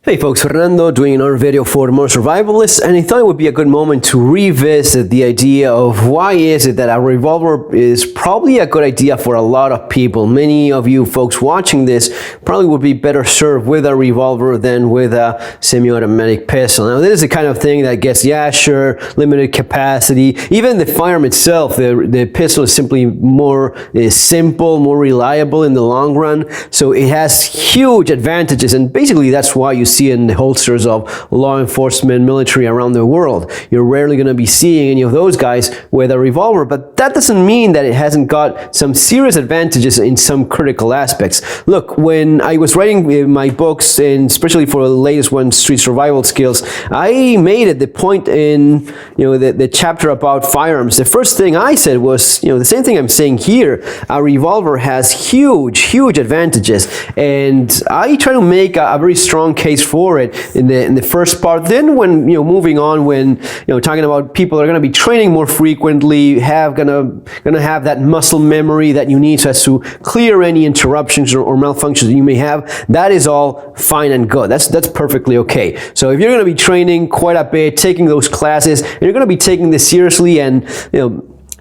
Hey folks, Fernando doing another video for more survivalists, and I thought it would be a good moment to revisit the idea of why is it that a revolver is probably a good idea for a lot of people. Many of you folks watching this probably would be better served with a revolver than with a semi-automatic pistol. Now this is the kind of thing that gets, yeah, sure, limited capacity. Even the firearm itself, the pistol is simply more simple, more reliable in the long run, so it has huge advantages, and basically that's why you see in the holsters of law enforcement, military around the world. You're rarely going to be seeing any of those guys with a revolver, but that doesn't mean that it hasn't got some serious advantages in some critical aspects. Look, when I was writing my books, and especially for the latest one, Street Survival Skills, I made it the point in the chapter about firearms. The first thing I said was, the same thing I'm saying here. A revolver has huge advantages, and I try to make a very strong case for it in the first part. Then when moving on, when talking about people that are going to be training more frequently, gonna have that muscle memory that you need so as to clear any interruptions or malfunctions that you may have, that is all fine and good. That's perfectly okay. So if you're going to be training quite a bit, taking those classes, and you're going to be taking this seriously and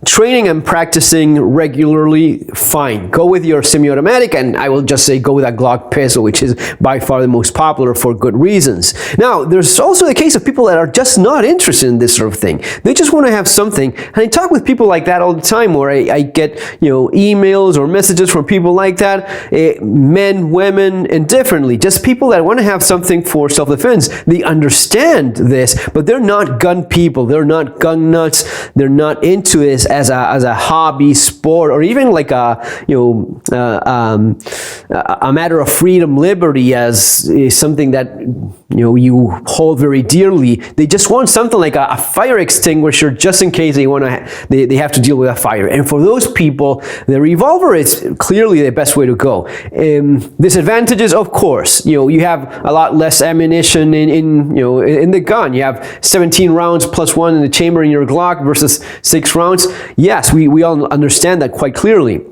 training and practicing regularly, fine. Go with your semi-automatic, and I will just say go with a Glock pistol, which is by far the most popular for good reasons. Now, there's also the case of people that are just not interested in this sort of thing. They just want to have something, and I talk with people like that all the time, where I get emails or messages from people like that, men, women, indifferently, just people that want to have something for self-defense. They understand this, but they're not gun people. They're not gun nuts. They're not into this as a hobby, sport, or even like a matter of freedom, liberty, as something that you hold very dearly. They just want something like a fire extinguisher, just in case they have to deal with a fire. And for those people, the revolver is clearly the best way to go. Disadvantages, of course, you have a lot less ammunition in the gun. You have 17 rounds plus one in the chamber in your Glock versus 6 rounds. Yes, we all understand that quite clearly.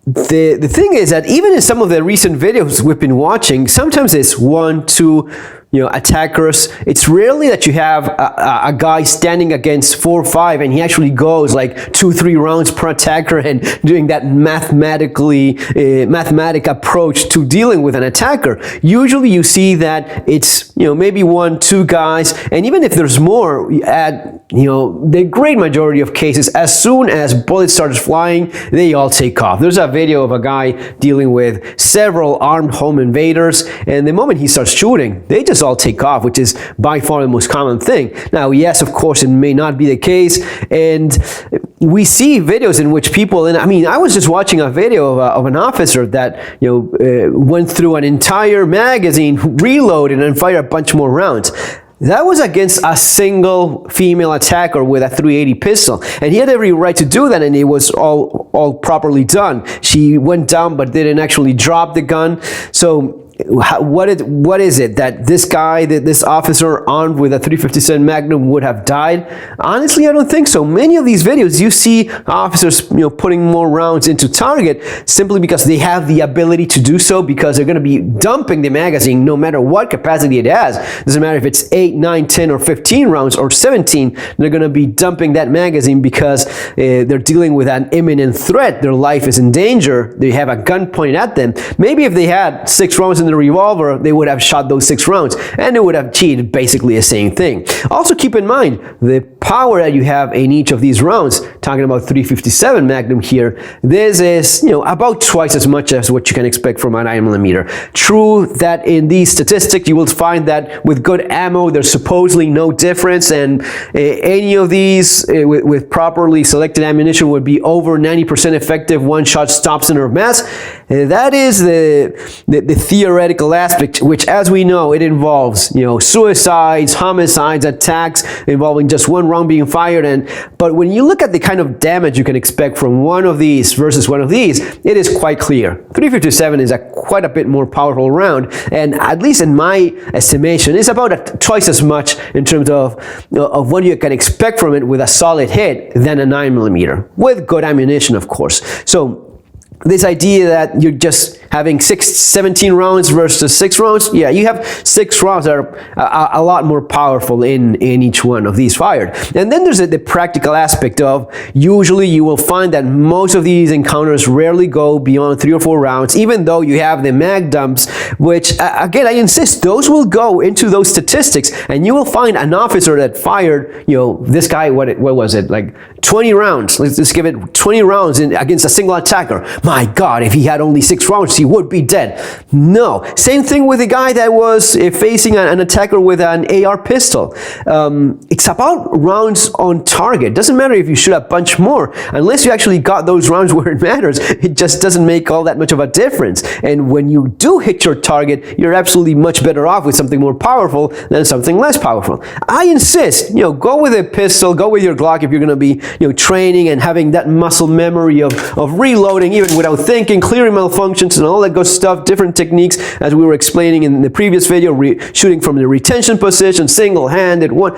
The thing is that even in some of the recent videos we've been watching, sometimes it's 1, 2 attackers. It's rarely that you have a guy standing against 4 or 5 and he actually goes like 2 or 3 rounds per attacker and doing that mathematic approach to dealing with an attacker. Usually you see that it's maybe 1, 2 guys, and even if there's more, at the great majority of cases, as soon as bullets start flying, they all take off. There's a video of a guy dealing with several armed home invaders, and the moment he starts shooting, they just all take off, which is by far the most common thing. Now, yes, of course, it may not be the case, and we see videos in which people, and I was just watching a video of an officer that went through an entire magazine, reloaded, and fired a bunch more rounds. That was against a single female attacker with a .380 pistol, and he had every right to do that, and it was all properly done. She went down but didn't actually drop the gun. So what is it that this officer armed with a .357 Magnum would have died? Honestly, I don't think so. Many of these videos you see officers putting more rounds into target simply because they have the ability to do so, because they're going to be dumping the magazine no matter what capacity it has. Doesn't matter if it's 8, 9, 10 or 15 rounds or 17, they're going to be dumping that magazine because they're dealing with an imminent threat. Their life is in danger. They have a gun pointed at them. Maybe if they had 6 rounds in the revolver, they would have shot those 6 rounds, and they would have achieved basically the same thing. Also keep in mind the power that you have in each of these rounds. Talking about .357 Magnum here, this is about twice as much as what you can expect from a 9mm. True that in these statistics you will find that with good ammo there's supposedly no difference, and any of these with properly selected ammunition would be over 90% effective. One shot stops center of mass. That is the theoretical aspect, which, as we know, it involves suicides, homicides, attacks involving just one round being fired. But when you look at the kind of damage you can expect from one of these versus one of these, it is quite clear. .357 is quite a bit more powerful round, and at least in my estimation, it's about twice as much in terms of what you can expect from it with a solid hit than a 9mm, with good ammunition, of course. So this idea that you're just having 17 rounds versus 6 rounds, yeah, you have 6 rounds that are a lot more powerful in each one of these fired. And then there's the practical aspect of, usually you will find that most of these encounters rarely go beyond 3 or 4 rounds, even though you have the mag dumps, which again, I insist, those will go into those statistics, and you will find an officer that fired, you know, this guy, what was it, like 20 rounds, let's give it 20 rounds against a single attacker. My God, if he had only 6 rounds, he would be dead. No, same thing with the guy that was facing an attacker with an AR pistol. It's about rounds on target. Doesn't matter if you shoot a bunch more, unless you actually got those rounds where it matters. It just doesn't make all that much of a difference. And when you do hit your target, you're absolutely much better off with something more powerful than something less powerful. I insist, you know, go with a pistol, go with your Glock if you're going to be, you know, training and having that muscle memory of reloading even without thinking, clearing malfunctions and all that good stuff, different techniques as we were explaining in the previous video, shooting from the retention position, single-handed one.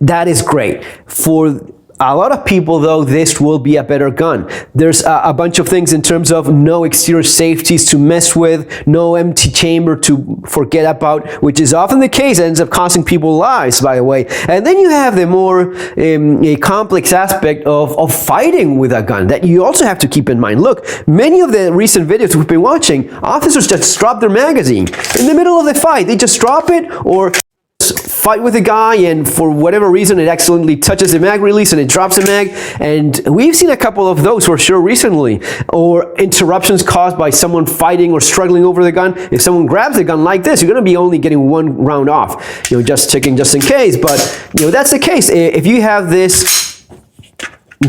That is great. For a lot of people, though, this will be a better gun. There's a bunch of things in terms of no exterior safeties to mess with, no empty chamber to forget about, which is often the case, ends up costing people lives, by the way. And then you have the more a complex aspect of fighting with a gun that you also have to keep in mind. Look, many of the recent videos we've been watching, officers just drop their magazine in the middle of the fight. They just drop it, or fight with a guy, and for whatever reason it accidentally touches the mag release and it drops the mag. And we've seen a couple of those for sure recently. Or interruptions caused by someone fighting or struggling over the gun. If someone grabs the gun like this, you're going to be only getting 1 round off, you know, just checking just in case. But you know, that's the case. If you have this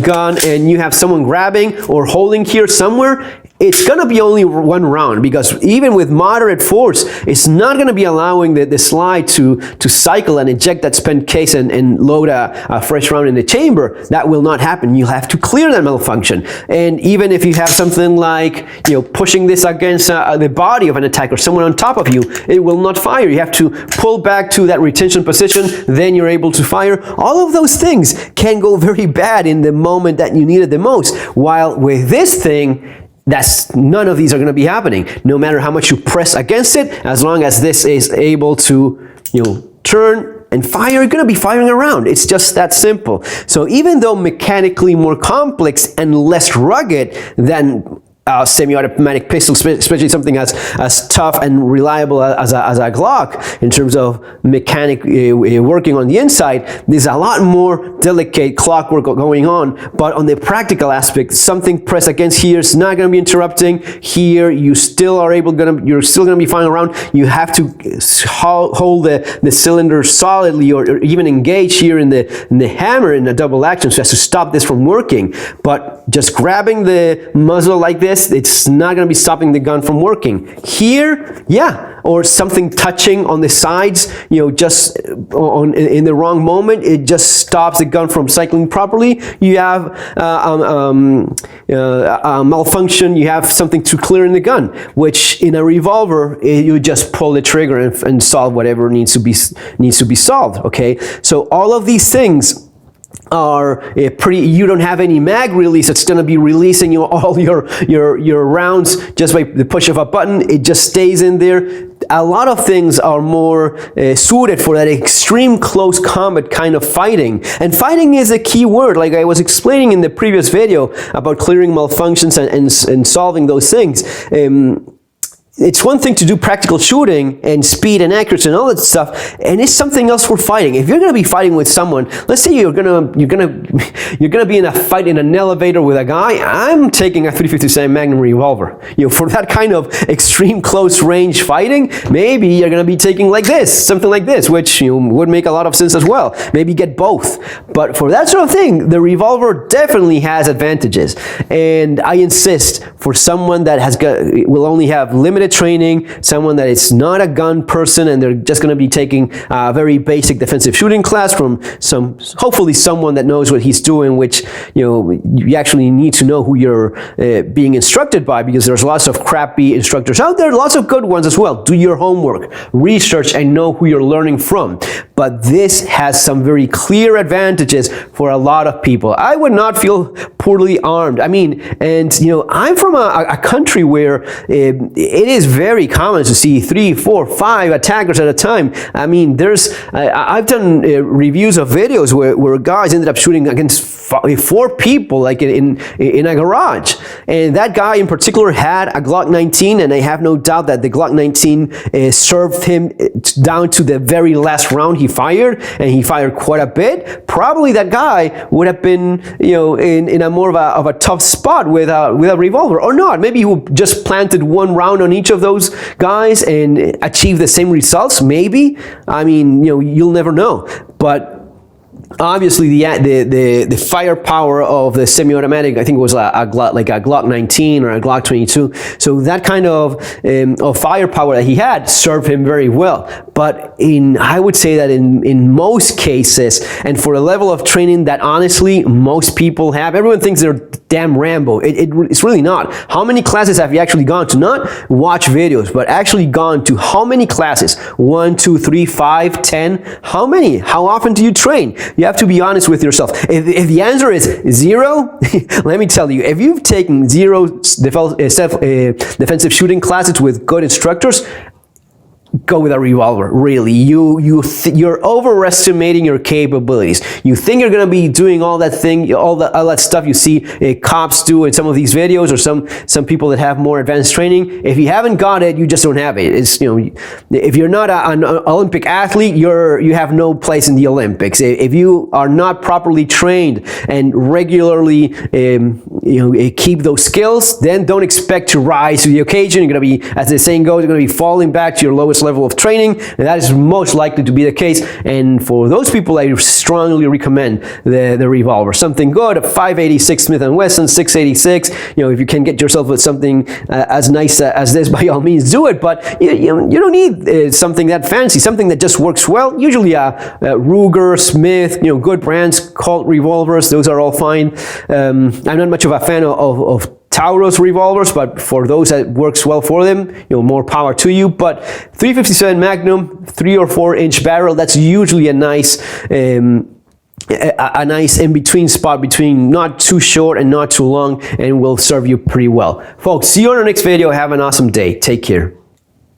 gun and you have someone grabbing or holding here somewhere, it's going to be only 1 round, because even with moderate force, it's not going to be allowing the slide to cycle and eject that spent case and load a fresh round in the chamber. That will not happen. You'll have to clear that malfunction. And even if you have something like, you know, pushing this against the body of an attacker, someone on top of you, it will not fire. You have to pull back to that retention position, then you're able to fire. All of those things can go very bad in the moment that you need it the most. While with this thing, none of these are going to be happening. No matter how much you press against it, as long as this is able to, you know, turn and fire, you're going to be firing around. It's just that simple. So even though mechanically more complex and less rugged than semi-automatic pistol, especially something as tough and reliable as a Glock in terms of mechanic working on the inside, there's a lot more delicate clockwork going on. But on the practical aspect, something pressed against here is not going to be interrupting. Here, you still are you're still going to be firing around. You have to hold the cylinder solidly, or even engage here in the hammer in a double action, so as to stop this from working. But just grabbing the muzzle like this, it's not going to be stopping the gun from working. Here, yeah, or something touching on the sides, you know, just in the wrong moment, it just stops the gun from cycling properly. You have a malfunction, you have something to clear in the gun, which in a revolver, you just pull the trigger and solve whatever needs to be solved, okay? So all of these things are you don't have any mag release. It's going to be releasing all your rounds just by the push of a button. It just stays in there. A lot of things are more suited for that extreme close combat kind of fighting. And fighting is a key word, like I was explaining in the previous video about clearing malfunctions and solving those things. It's one thing to do practical shooting and speed and accuracy and all that stuff, and it's something else for fighting. If you're going to be fighting with someone, let's say you're gonna be in a fight in an elevator with a guy, I'm taking a 357 Magnum revolver. You know, for that kind of extreme close range fighting, maybe you're going to be taking like this, something like this, which, you know, would make a lot of sense as well. Maybe get both. But for that sort of thing, the revolver definitely has advantages. And I insist, for someone that will only have limited training, someone that is not a gun person and they're just going to be taking a very basic defensive shooting class from hopefully someone that knows what he's doing, which, you know, you actually need to know who you're being instructed by, because there's lots of crappy instructors out there, lots of good ones as well. Do your homework, research, and know who you're learning from. but this has some very clear advantages for a lot of people. I would not feel poorly armed. I mean, and you know, I'm from a country where it is very common to see 3, 4, 5 attackers at a time. I mean, I've done reviews of videos where guys ended up shooting against 4 people, like in a garage. And that guy in particular had a Glock 19, and I have no doubt that the Glock 19 served him down to the very last round he fired, and he fired quite a bit. Probably that guy would have been, you know, in a more of a tough spot with a revolver, or not. Maybe he just planted 1 round on each of those guys and achieved the same results. Maybe. I mean, you know, you'll never know. But obviously, the firepower of the semi-automatic, I think it was a Glock 19 or a Glock 22. So that kind of firepower that he had served him very well. But I would say that in most cases, and for a level of training that honestly most people have, everyone thinks they're damn Rambo. It's really not. How many classes have you actually gone to? Not watch videos, but actually gone to how many classes? 1, 2, 3, 5, 10? How many? How often do you train? You have to be honest with yourself. If the answer is 0, let me tell you, if you've taken 0 defensive shooting classes with good instructors, go with a revolver. Really, you're overestimating your capabilities. You think you're gonna be doing all that stuff you see cops do in some of these videos, or some people that have more advanced training. If you haven't got it, you just don't have it. It's, you know, if you're not an Olympic athlete, you have no place in the Olympics. If you are not properly trained and regularly keep those skills, then don't expect to rise to the occasion. You're gonna be, as the saying goes, you're gonna be falling back to your lowest level of training, and that is most likely to be the case. And for those people, I strongly recommend the revolver. Something good, a 586 Smith & Wesson, 686. You know, if you can get yourself with something as nice as this, by all means, do it. But you don't need something that fancy. Something that just works well. Usually a Ruger, Smith, you know, good brands, Colt revolvers. Those are all fine. I'm not much of a fan of Taurus revolvers, but for those that works well for them, you know, more power to you. But 357 Magnum, 3 or 4 inch barrel, that's usually a nice in-between spot between not too short and not too long, and will serve you pretty well. Folks, see you on our next video. Have an awesome day. Take care.